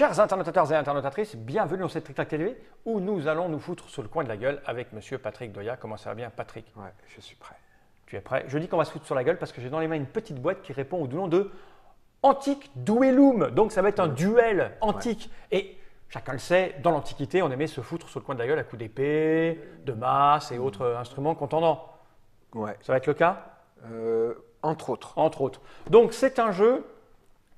Chers internautateurs et internautatrices, bienvenue dans cette Tic Tac TV où nous allons nous foutre sur le coin de la gueule avec monsieur Patrick Doya. Comment ça va bien, Patrick? Ouais, je suis prêt. Tu es prêt? Je dis qu'on va se foutre sur la gueule parce que j'ai dans les mains une petite boîte qui répond au nom de Antique Duellum. Donc ça va être un duel antique. Ouais. Et chacun le sait, dans l'Antiquité, on aimait se foutre sur le coin de la gueule à coups d'épée, de masse et autres instruments contendants. Ouais. Ça va être le cas? Entre autres. Entre autres. Donc c'est un jeu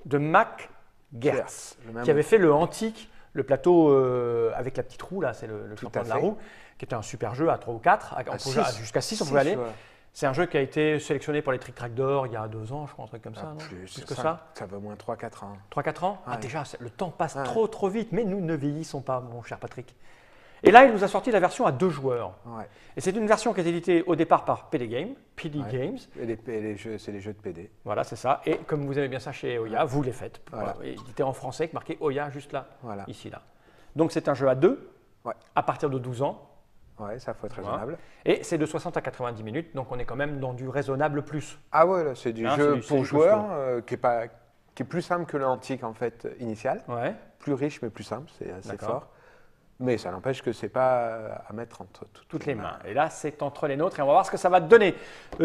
de Mac Gerdts, qui avait fait le Antique, le plateau avec la petite roue, là, c'est le champion de la roue, qui était un super jeu à 3 ou 4, jusqu'à 6 on pouvait aller. Ouais. C'est un jeu qui a été sélectionné pour les Trick Track d'or il y a 2 ans, je crois, un truc comme ça, non? Plus que ça. Ça va au moins 3-4 ans. 3-4 ans? Ouais. Ah, déjà, le temps passe trop vite, mais nous ne vieillissons pas, mon cher Patrick. Et là, il nous a sorti la version à 2 joueurs. Ouais. Et c'est une version qui a été éditée au départ par PD Games. Et les jeux, c'est les jeux de PD. Voilà, c'est ça. Et comme vous aimez bien ça chez Ouya, vous les faites. Voilà. Édité en français, avec marqué Ouya juste là, ici, là. Donc c'est un jeu à 2, à partir de 12 ans. Ouais, ça faut être raisonnable. Et c'est de 60 à 90 minutes, donc on est quand même dans du raisonnable plus. Ah ouais, là, c'est du jeu pour joueurs qui est plus simple que l'antique en fait initial. Ouais. Plus riche mais plus simple, c'est assez fort. Mais ça n'empêche que ce n'est pas à mettre entre toutes les mains. Et là, c'est entre les nôtres et on va voir ce que ça va te donner.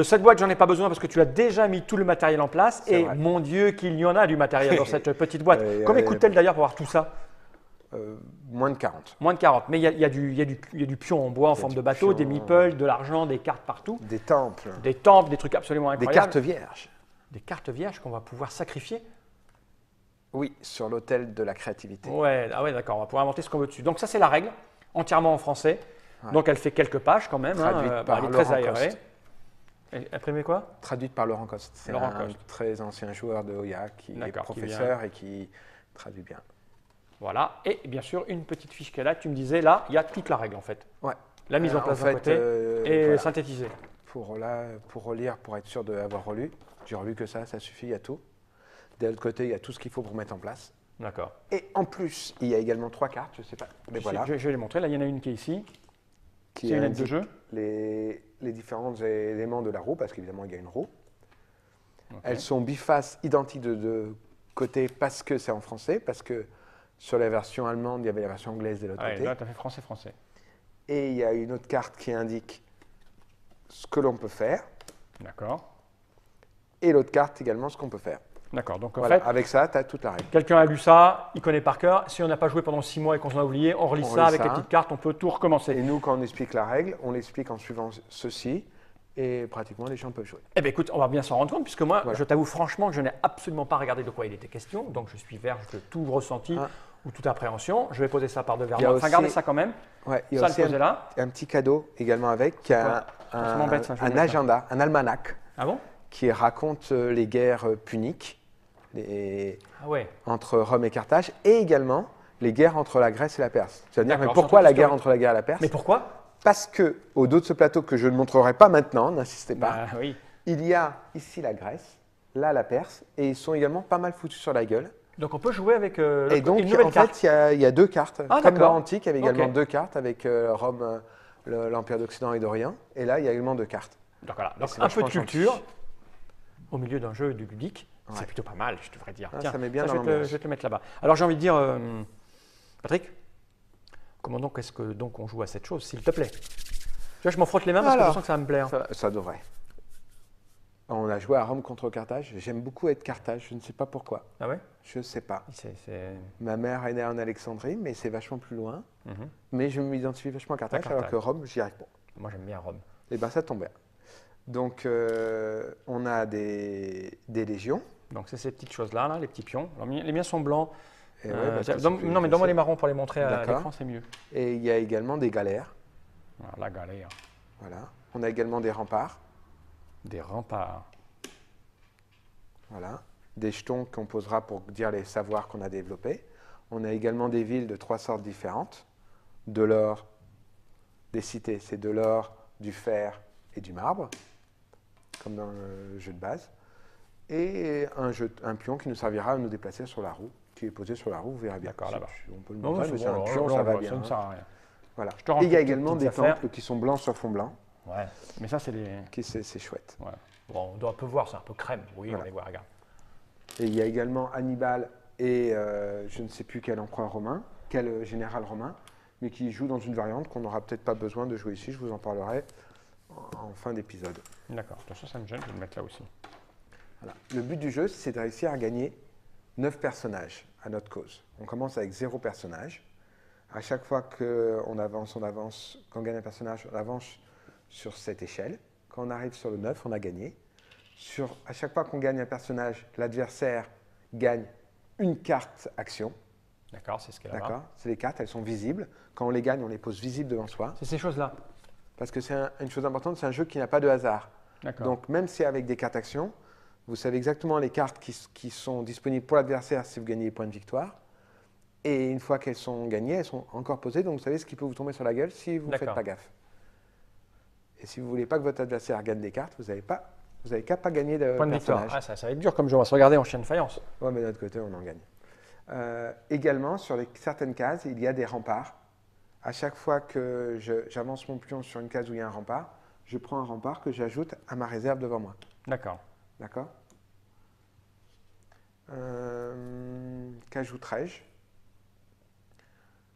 Cette boîte, j'en ai pas besoin parce que tu as déjà mis tout le matériel en place. Et vrai. Mon Dieu, qu'il y en a du matériel dans cette petite boîte. Combien coûte-t-elle d'ailleurs pour avoir tout ça? Moins de 40. Moins de 40. Mais il y a du pion en bois en forme de bateau, des meeples, de l'argent, des cartes partout. Des temples. Des temples, des trucs absolument incroyables. Des cartes vierges. Des cartes vierges qu'on va pouvoir sacrifier. Oui, sur l'autel de la créativité. Ouais, ah ouais, d'accord, on va pouvoir inventer ce qu'on veut dessus. Donc ça, c'est la règle, entièrement en français. Ouais. Donc elle fait quelques pages quand même. Traduite par elle est très aérée. Imprimée quoi? Traduite par Laurent Coste. C'est un très ancien joueur de Ouya qui est professeur et qui traduit bien. Voilà, et bien sûr, une petite fiche qu'elle a. Tu me disais, là, il y a toute la règle en fait. Ouais. La mise en place d'un côté et synthétisée. Pour relire, pour être sûr d'avoir relu, j'ai relu que ça suffit, il y a tout. De l'autre côté, il y a tout ce qu'il faut pour mettre en place. D'accord. Et en plus, il y a également 3 cartes, je ne sais pas. Mais voilà. Je vais les montrer. Là, il y en a une qui est ici. C'est une aide de jeu. Les différents éléments de la roue, parce qu'évidemment, il y a une roue. Okay. Elles sont bifaces, identiques de côté parce que c'est en français, parce que sur la version allemande, il y avait la version anglaise de l'autre côté. Là, tu as fait français-français. Et il y a une autre carte qui indique ce que l'on peut faire. D'accord. Et l'autre carte également, ce qu'on peut faire. D'accord, donc en voilà, fait, avec ça, tu as toute la règle. Quelqu'un a lu ça, il connaît par cœur. Si on n'a pas joué pendant 6 mois et qu'on s'en a oublié, on relit ça avec les petites cartes, on peut tout recommencer. Et nous, quand on explique la règle, on l'explique en suivant ceci et pratiquement les gens peuvent jouer. Eh bien écoute, on va bien s'en rendre compte puisque moi, je t'avoue franchement que je n'ai absolument pas regardé de quoi il était question. Donc je suis vierge de tout ressenti ou toute appréhension. Je vais poser ça par devers moi. Enfin, gardez ça quand même. Ouais, il y a aussi un petit cadeau également avec, qui a un agenda, un almanach qui raconte les guerres puniques. Entre Rome et Carthage, et également les guerres entre la Grèce et la Perse. Tu vas me dire, mais pourquoi la guerre entre la Grèce et la Perse? Mais pourquoi? Parce qu'au dos de ce plateau que je ne montrerai pas maintenant, n'insistez pas, il y a ici la Grèce, là la Perse, et ils sont également pas mal foutus sur la gueule. Donc on peut jouer avec et donc, une nouvelle en fait, il y a 2 cartes. Comme dans l'Antique, il y avait également 2 cartes avec Rome, l'Empire d'Occident et d'Orient, et là, il y a également 2 cartes. Donc voilà, donc un peu de culture au milieu d'un jeu du ludique. C'est plutôt pas mal, je devrais dire. Tiens, ça met bien dans je vais te le mettre là-bas. Alors j'ai envie de dire, Patrick, comment donc est-ce que on joue à cette chose, s'il te plaît? Tu vois, je m'en frotte les mains parce que je sens que ça va me plaire. Ça devrait. On a joué à Rome contre Carthage. J'aime beaucoup être Carthage, je ne sais pas pourquoi. Ah ouais? Je ne sais pas. Ma mère est née en Alexandrie, mais c'est vachement plus loin. Mais je m'identifie vachement à Carthage, alors que Rome, j'y arrive pas. Moi, j'aime bien Rome. Et bien, ça tombe bien. Donc, on a des légions. Donc, c'est ces petites choses-là, les petits pions. Alors, les miens sont blancs. Non, mais donne-moi les marrons pour les montrer à l'écran, c'est mieux. Et il y a également des galères. Ah, la galère. Voilà. On a également des remparts. Des remparts. Voilà. Des jetons qu'on posera pour dire les savoirs qu'on a développés. On a également des villes de 3 sortes différentes. De l'or, des cités, c'est de l'or, du fer et du marbre, comme dans le jeu de base. Et un pion qui nous servira à nous déplacer sur la roue, qui est posé sur la roue, vous verrez bien. D'accord, là-bas. On peut le montrer, mais c'est un pion, ça va bien. Ça ne sert à rien. Voilà. Et il y a également des temples qui sont blancs sur fond blanc. Ouais, mais ça, c'est des... C'est chouette. Ouais. Bon, on doit un peu voir, c'est un peu crème. Oui, voilà. On les voit, regarde. Et il y a également Hannibal et je ne sais plus quel empereur romain, quel général romain, mais qui joue dans une variante qu'on n'aura peut-être pas besoin de jouer ici. Je vous en parlerai en fin d'épisode. D'accord, ça me gêne, je vais le mettre là aussi. Voilà. Le but du jeu, c'est de réussir à gagner 9 personnages à notre cause. On commence avec 0 personnage. À chaque fois qu'on avance, quand on gagne un personnage, on avance sur cette échelle. Quand on arrive sur le 9, on a gagné. À chaque fois qu'on gagne un personnage, l'adversaire gagne une carte action. D'accord, c'est ce qu'elle a. D'accord, c'est les cartes, elles sont visibles. Quand on les gagne, on les pose visibles devant soi. C'est ces choses-là. Parce que c'est une chose importante, c'est un jeu qui n'a pas de hasard. Donc même si avec des cartes actions, vous savez exactement les cartes qui sont disponibles pour l'adversaire si vous gagnez les points de victoire. Et une fois qu'elles sont gagnées, elles sont encore posées, donc vous savez ce qui peut vous tomber sur la gueule si vous ne faites pas gaffe. Et si vous ne voulez pas que votre adversaire gagne des cartes, vous n'avez qu'à pas gagner de point de personnage. victoire. Ah, ça va être dur comme jeu, on va se regarder en chien de faïence. Oui, mais de notre côté, on en gagne. Également, sur certaines cases, il y a des remparts. À chaque fois que j'avance mon pion sur une case où il y a un rempart, je prends un rempart que j'ajoute à ma réserve devant moi. D'accord. D'accord. Qu'ajouterais-je?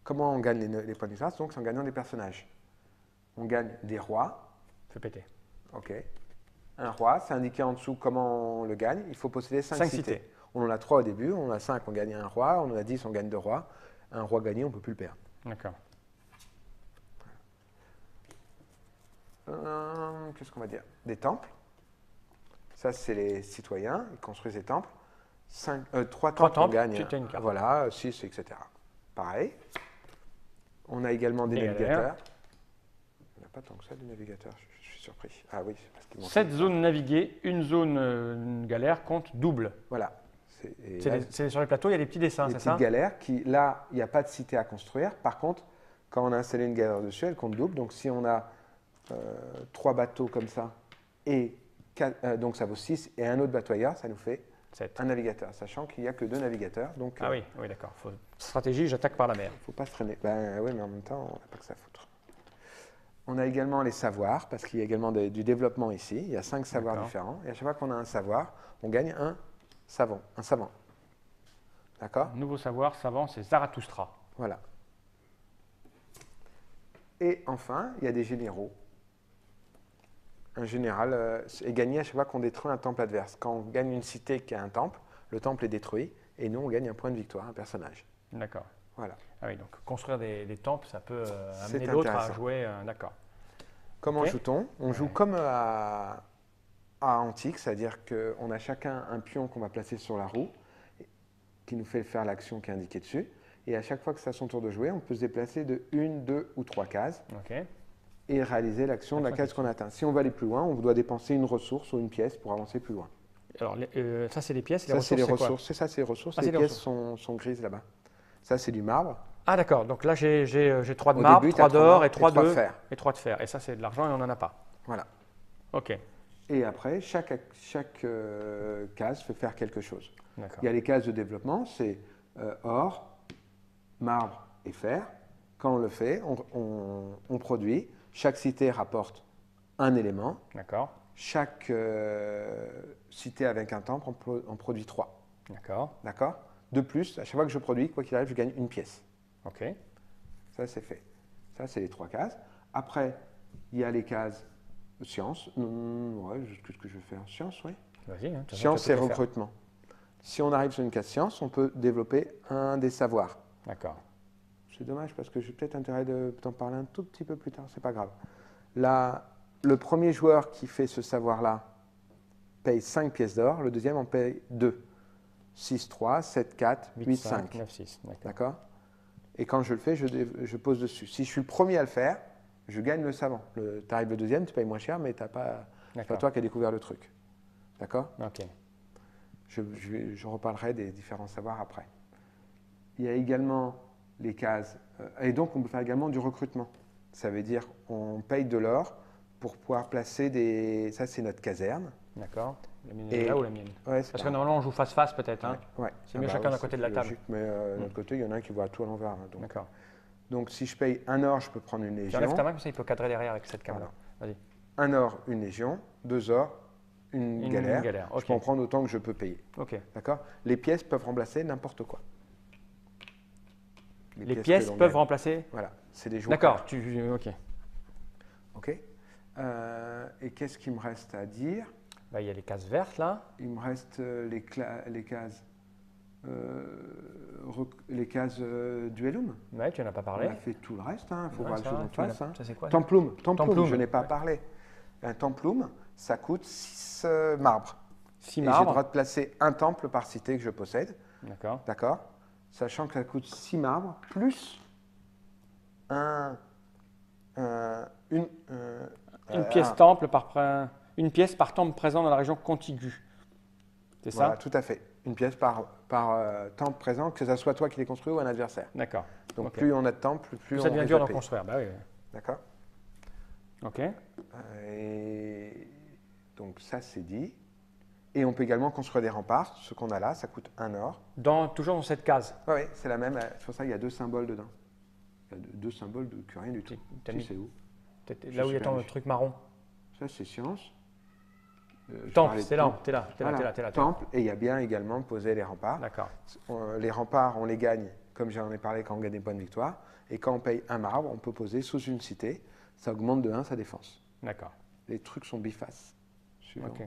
Comment on gagne les points de victoire? Donc, c'est en gagnant des personnages. On gagne des rois. Fais péter. OK. Un roi, c'est indiqué en dessous comment on le gagne. Il faut posséder 5 cités. On en a 3 au début, on en a 5, on gagne un roi, on en a 10, on gagne 2 rois. Un roi gagné, on ne peut plus le perdre. D'accord. Qu'est-ce qu'on va dire? Des temples. Ça, c'est les citoyens, ils construisent des temples. 3 temples, on gagne. Tu as une carte. Voilà, 6, etc. Pareil. On a également des navigateurs. Il n'y en a pas tant que ça, des navigateurs, je suis surpris. Ah oui, parce qu'ils 7 zones naviguées, une zone galère compte double. Voilà. C'est sur les plateaux, il y a des petits dessins, c'est ça? Des petites galères là, il n'y a pas de cité à construire. Par contre, quand on a installé une galère dessus, elle compte double. Donc si on a 3 bateaux comme ça, et 4, donc ça vaut 6, et un autre bateau ailleurs, ça nous fait 7. Un navigateur, sachant qu'il n'y a que 2 navigateurs. Donc, ah oui, d'accord. Stratégie, j'attaque par la mer. Il ne faut pas se freiner. Ben oui, mais en même temps, on n'a pas que ça à foutre. On a également les savoirs, parce qu'il y a également du développement ici. Il y a 5 savoirs différents. Et à chaque fois qu'on a un savoir, on gagne un savant. D'accord? Nouveau savoir, savant, c'est Zarathustra. Voilà. Et enfin, il y a des généraux. Un général est gagné à chaque fois qu'on détruit un temple adverse. Quand on gagne une cité qui a un temple, le temple est détruit et nous, on gagne un point de victoire, un personnage. D'accord. Voilà. Ah oui, donc construire des temples, ça peut amener l'autre à jouer. D'accord. Comment joue-t-on? On joue comme à Antique, c'est-à-dire qu'on a chacun un pion qu'on va placer sur la roue qui nous fait faire l'action qui est indiquée dessus. Et à chaque fois que c'est à son tour de jouer, on peut se déplacer de 1, 2 ou 3 cases. Et réaliser l'action de la case qu'on atteint. Si on veut aller plus loin, on doit dépenser une ressource ou une pièce pour avancer plus loin. Alors, ça, c'est les pièces, les ressources, c'est quoi? C'est ça, c'est les ressources. Les pièces sont grises là-bas. Ça, c'est du marbre. Ah, d'accord. Donc là, j'ai 3 de marbre, 3 d'or et 3 de fer. Et 3 de fer. Et ça, c'est de l'argent et on n'en a pas. Voilà. OK. Et après, chaque case fait faire quelque chose. Il y a les cases de développement, c'est or, marbre et fer. Quand on le fait, on produit. Chaque cité rapporte un élément. D'accord. Chaque cité avec un temple en produit 3. D'accord. D'accord. De plus, à chaque fois que je produis, quoi qu'il arrive, je gagne une pièce. OK. Ça, c'est fait. Ça, c'est les 3 cases. Après, il y a les cases sciences. Ouais, qu'est-ce que je vais faire? Science, oui. Vas-y. Science, c'est recrutement. Si on arrive sur une case science, on peut développer un des savoirs. D'accord. C'est dommage parce que j'ai peut-être intérêt de t'en parler un tout petit peu plus tard, c'est pas grave. Là, le premier joueur qui fait ce savoir-là paye 5 pièces d'or, le deuxième en paye 2. 6, 3, 7, 4, 8, 5. 9, 6. D'accord. Et quand je le fais, je pose dessus. Si je suis le premier à le faire, je gagne le savant. Tu arrives le deuxième, tu payes moins cher, mais c'est pas toi qui as découvert le truc. D'accord. Ok. Je reparlerai des différents savoirs après. Il y a également les cases. Et donc, on peut faire également du recrutement. Ça veut dire on paye de l'or pour pouvoir placer des... Ça, c'est notre caserne. D'accord. La mienne est là ou la mienne? Ouais, parce que normalement, on joue face-face peut-être. Hein. Ouais. C'est mieux chacun d'un côté de la table. Logique, mais de l'autre côté, il y en a un qui voit tout à l'envers. Hein, d'accord. Donc, si je paye un or, je peux prendre une légion. Tu enlèves ta main, comme ça, il peut cadrer derrière avec cette caméra. Vas-y. Un or, une légion. 2 ors, une galère. Okay. Je peux en prendre autant que je peux payer. Okay. D'accord. Les pièces peuvent remplacer n'importe quoi. Les pièces peuvent remplacer. Voilà, c'est des joueurs. D'accord. Ok. Ok. Et qu'est-ce qu'il me reste à dire? Il y a les cases vertes là. Il me reste les cases Duellum. Ouais, tu n'en as pas parlé. On a fait tout le reste, il faut voir les choses en face. Ça c'est quoi? Templum, je n'ai pas parlé. Un templum, ça coûte 6 marbres. 6 marbres. J'ai le droit de placer un temple par cité que je possède. D'accord. D'accord. Sachant que ça coûte 6 marbres, plus une pièce temple une pièce par temple présent dans la région contiguë. C'est ça? Voilà, tout à fait. Une pièce par temple présent, que ce soit toi qui l'ai construit ou un adversaire. D'accord. Donc plus on a de temples, plus on ça devient dur d'en construire. Bah oui. D'accord. Ok. Et donc ça c'est dit. Et on peut également construire des remparts. Ce qu'on a là, ça coûte 1 or. Toujours dans cette case? Oui, c'est la même. C'est pour ça qu'il y a 2 symboles dedans. Il y a 2 symboles que rien du tout. Tu sais où? Là où il y a le truc marron. Ça c'est science. Temple, c'est là. T'es là. Temple, et il y a bien également posé les remparts. D'accord. Les remparts, on les gagne, comme j'en ai parlé, quand on gagne des points de victoire. Et quand on paye un marbre, on peut poser sous une cité. Ça augmente de 1 sa défense. D'accord. Les trucs sont bifaces. Ok.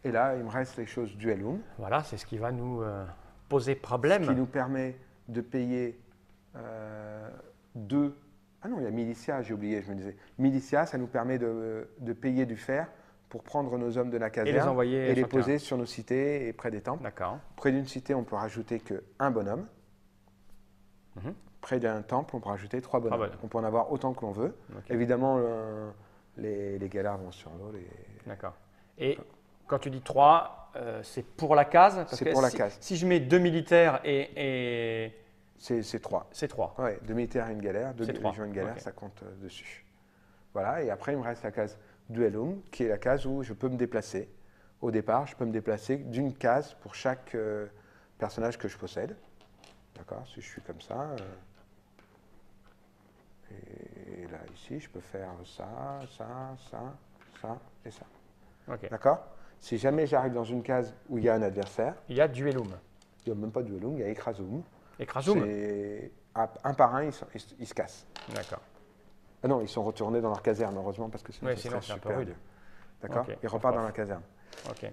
Et là, il me reste les choses Duellum. Voilà, c'est ce qui va nous poser problème. Ce qui nous permet de payer 2. Ah non, il y a Militia, j'ai oublié, je me disais. Militia, ça nous permet de payer du fer pour prendre nos hommes de la caserne et les envoyer et les poser sur nos cités et près des temples. D'accord. Près d'une cité, on peut rajouter qu'un bonhomme. Près d'un temple, on peut rajouter 3 bonhommes. On peut en avoir autant que l'on veut. Okay. Évidemment, les galères vont sur l'eau. D'accord. Et quand tu dis 3, c'est pour la case? C'est pour la case. Si je mets 2 militaires et c'est 3. C'est 3. Oui, 2 militaires et une galère, 2 légions et une galère, ça compte dessus. Voilà, et après il me reste la case Duellum, qui est la case où je peux me déplacer. Au départ, je peux me déplacer d'une case pour chaque personnage que je possède. D'accord, si je suis comme ça. Et là, ici, je peux faire ça et ça. Okay. D'accord? Si jamais j'arrive dans une case où il y a un adversaire. Il y a Duellum. Il n'y a même pas Duellum, il y a Écrasum. Écrasum? Un par un, ils se cassent. D'accord. Ah non, ils sont retournés dans leur caserne, heureusement, parce que sinon, c'est un peu rude. D'accord? Ils repartent dans la caserne. Ok.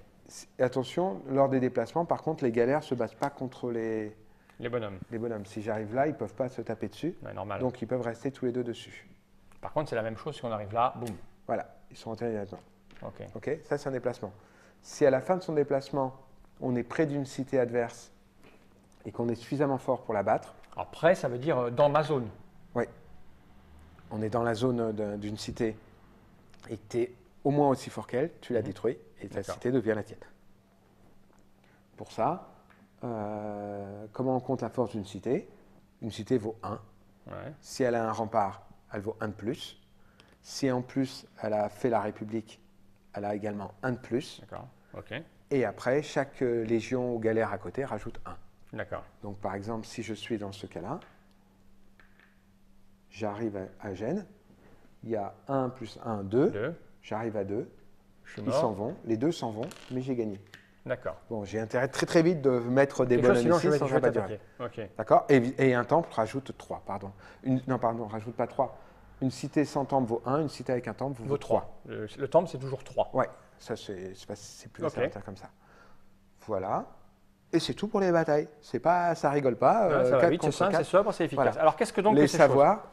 Et attention, lors des déplacements, par contre, les galères ne se battent pas contre les bonhommes. Les bonhommes. Si j'arrive là, ils ne peuvent pas se taper dessus. Ouais, normal. Donc, ils peuvent rester tous les deux dessus. Par contre, c'est la même chose si on arrive là, boum. Voilà, ils sont rentrés immédiatement. Ok. Ok, ça, c'est un déplacement. Si à la fin de son déplacement, on est près d'une cité adverse et qu'on est suffisamment fort pour la battre. Après, ça veut dire dans ma zone. Oui. On est dans la zone d'une cité et tu es au moins aussi fort qu'elle, tu la détruis et ta cité devient la tienne. Pour ça, comment on compte la force d'une cité? Une cité vaut 1. Ouais. Si elle a un rempart, elle vaut 1 de plus. Si en plus elle a fait la République, elle a également 1 de plus. D'accord. Ok. Et après, chaque légion ou galère à côté rajoute 1. D'accord. Donc par exemple, si je suis dans ce cas-là, j'arrive à Gênes, il y a 1 plus 1, 2. J'arrive à 2. Ils s'en vont, les 2 s'en vont, mais j'ai gagné. D'accord. Bon, j'ai intérêt très très vite de mettre des bonhommes ici sans jamais durer. D'accord. Et un temple rajoute 3, pardon. Rajoute pas 3. Une cité sans temple vaut 1, une cité avec un temple vaut 3. Le temple, c'est toujours 3. Ouais, ça c'est plus facile comme ça. Voilà. Et c'est tout pour les batailles. Ça rigole pas. Ça va vite, c'est simple, c'est sobre, c'est efficace. Voilà. Alors qu'est-ce que donc les savoirs,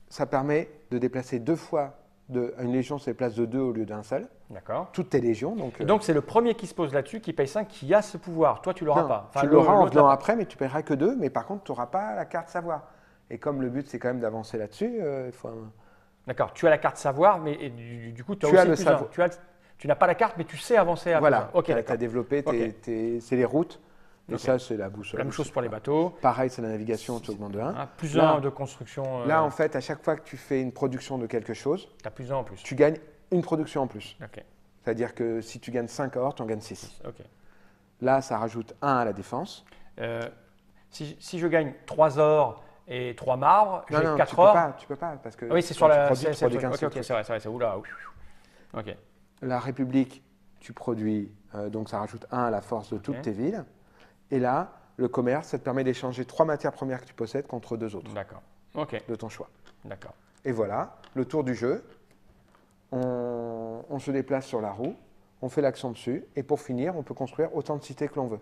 ça permet de déplacer 2 fois. Une légion se déplace de 2 au lieu d'un seul. D'accord. Toutes tes légions. Donc c'est le premier qui se pose là-dessus, qui paye 5, qui a ce pouvoir. Toi, tu l'auras pas. Tu l'auras en venant après, mais tu paieras que 2. Mais par contre, tu n'auras pas la carte savoir. Et comme le but, c'est quand même d'avancer là-dessus, il faut D'accord. Tu as la carte savoir, mais du coup, tu as aussi le savoir. Tu n'as pas la carte, mais tu sais avancer à voilà. Ok. Tu as développé, c'est les routes. Et ça, c'est la boussole. La même chose pour les bateaux. Pareil, c'est la navigation, tu augmentes de 1. Plus 1 de construction. Là, en fait, à chaque fois que tu fais une production de quelque chose, tu as plus 1 en plus. Tu gagnes une production en plus. Okay. C'est-à-dire que si tu gagnes 5 or, tu en gagnes 6. Okay. Là, ça rajoute 1 à la défense. Si je gagne 3 ors et 3 marbres, j'ai 4 tu or. Tu peux pas parce que oui, c'est sur la. Ok, c'est vrai, c'est oula. Ok. La République, tu produis, donc ça rajoute 1 à la force de toutes tes villes. Et là, le commerce, ça te permet d'échanger 3 matières premières que tu possèdes contre 2 autres. D'accord. Ok. De ton choix. D'accord. Et voilà, le tour du jeu. On se déplace sur la roue, on fait l'action dessus, et pour finir, on peut construire autant de cités que l'on veut.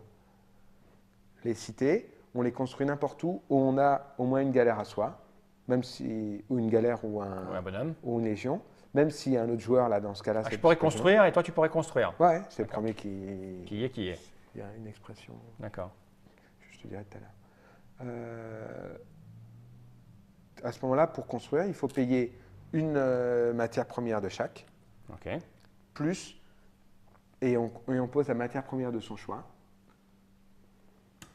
Les cités, on les construit n'importe où on a au moins une galère à soi, même si, ou une galère ou un bonhomme. Ou une légion, même s'il y a un autre joueur là dans ce cas-là. Je pourrais construire et toi tu pourrais construire. Ouais, c'est le premier qui. Qui est. Il y a une expression. D'accord. Je te dirai tout à l'heure. À ce moment-là, pour construire, il faut payer une matière première de chaque. Ok. Plus, et on pose la matière première de son choix.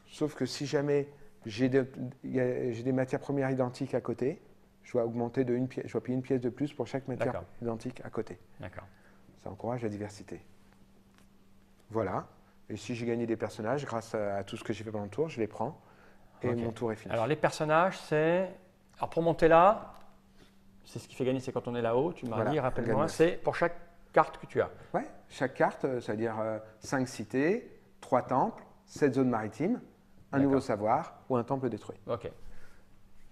Sauf que si jamais j'ai des matières premières identiques à côté, je dois augmenter de une pièce, je dois payer une pièce de plus pour chaque matière identique à côté. D'accord. Ça encourage la diversité. Voilà. Et si j'ai gagné des personnages, grâce à tout ce que j'ai fait pendant le tour, je les prends et mon tour est fini. Alors les personnages, c'est... Alors pour monter là, c'est ce qui fait gagner, c'est quand on est là-haut, tu m'as dit, rappelle-moi, c'est pour chaque carte que tu as. Oui, chaque carte, ça veut dire 5 cités, 3 temples, 7 zones maritimes, un nouveau savoir ou un temple détruit. Ok.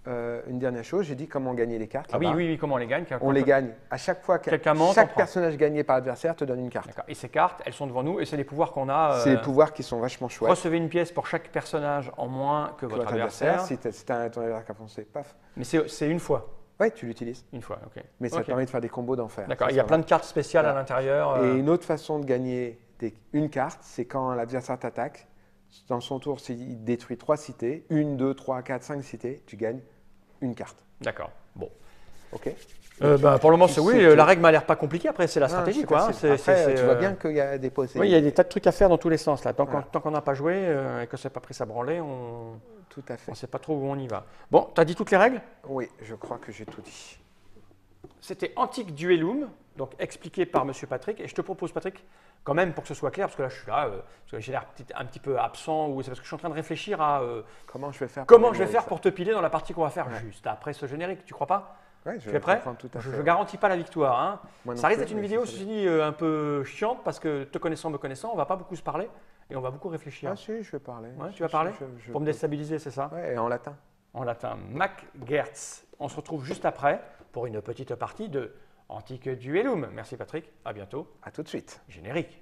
Une dernière chose, j'ai dit comment gagner les cartes. Ah oui, comment on les gagne? On les gagne à chaque fois que chaque personnage gagné par l'adversaire te donne une carte. Et ces cartes, elles sont devant nous et c'est les pouvoirs qu'on a. C'est les pouvoirs qui sont vachement chouettes. Recevez une pièce pour chaque personnage en moins que votre adversaire. Si ton adversaire qui a foncé, paf. Mais c'est une fois. Oui, tu l'utilises. Une fois, ok. Mais ça te permet de faire des combos d'enfer. D'accord, il y a plein de cartes spéciales à l'intérieur. Et une autre façon de gagner une carte, c'est quand l'adversaire t'attaque. Dans son tour, s'il détruit 3 cités, 1, 2, 3, 4, 5 cités, tu gagnes une carte. D'accord. Bon. Ok. Pour le moment, la règle m'a l'air pas compliquée. Après, c'est la stratégie, quoi. Après, tu vois bien qu'il y a des possibilités. Oui, il y a des tas de trucs à faire dans tous les sens là. Tant qu'on n'a pas joué et que ça n'a pas pris sa branlée, Tout à fait. On ne sait pas trop où on y va. Bon, tu as dit toutes les règles? Oui, je crois que j'ai tout dit. C'était Antique Duellum, donc expliqué par Monsieur Patrick. Et je te propose, Patrick, quand même pour que ce soit clair, parce que là je suis là, parce que j'ai l'air un petit peu absent, ou c'est parce que je suis en train de réfléchir à comment je vais faire pour te piler dans la partie qu'on va faire juste après ce générique. Tu crois pas? Ouais, tu es prêt? Je ne garantis pas la victoire. Hein. Ça risque d'être une vidéo, ceci dit, un peu chiante, parce que te connaissant, me connaissant, on ne va pas beaucoup se parler et on va beaucoup réfléchir. Ah si, je vais parler. Ouais, tu vas parler pour me déstabiliser, c'est ça? Ouais, et en latin. En latin, Mac Gertz. On se retrouve juste après pour une petite partie de Antique Duellum. Merci Patrick, à bientôt. À tout de suite. Générique.